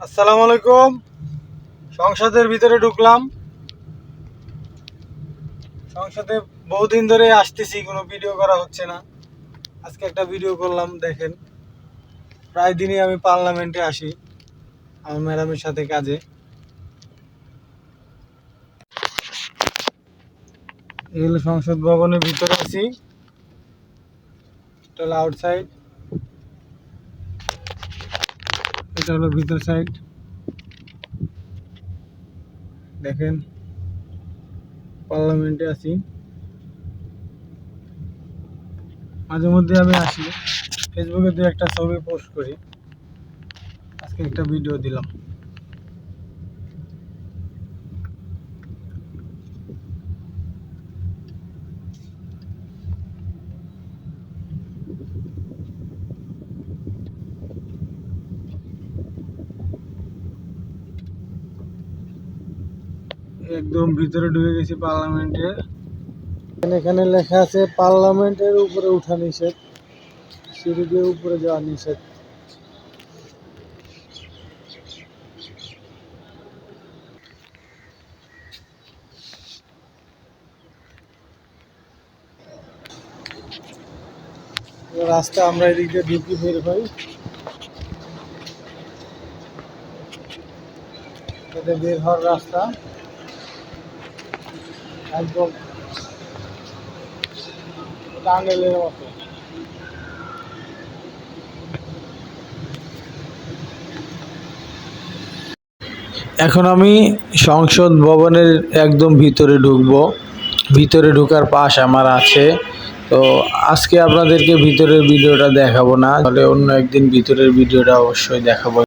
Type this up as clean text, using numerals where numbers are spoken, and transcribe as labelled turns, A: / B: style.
A: আসসালামু আলাইকুম। সংসদের ভিতরে ঢুকলাম। সংসদে বহুদিন ধরে আসতেছি, কোনো ভিডিও করা হচ্ছে না। আজকে একটা ভিডিও করলাম। দেখেন, প্রায় দিনই আমি পার্লামেন্টে আসি আমার ম্যাডামের সাথে কাজে। এই হলো সংসদ ভবনের ভিতরে আছি, এটা হলো আউটসাইড, এটা হলো ভিতর সাইড। দেখেন, পার্লামেন্টে আছি। মাঝে মধ্যে আমি আসি, ফেসবুকে দু একটা ছবি পোস্ট করি। আজকে একটা ভিডিও দিলাম। একদম ভিতরে ঢুকে গেছি পার্লামেন্টের। এখানে লেখা আছে পার্লামেন্টের উপরে উঠা নিষেধ, সিঁড়ি দিয়ে উপরে যাওয়া নিষেধ। রাস্তা আমরা এদিক দিয়ে ঢুকি বের হই, এটা বের হওয়ার রাস্তা একদম টানেলের মতো। এখন আমি সংসদ ভবনের একদম ভিতরে ঢুকবো। ভিতরে ঢোকার পাস আমার আছে। তো আজকে আপনাদেরকে ভিতরের ভিডিওটা দেখাবো না, তাহলে অন্য একদিন ভিতরের ভিডিওটা অবশ্যই দেখাবো।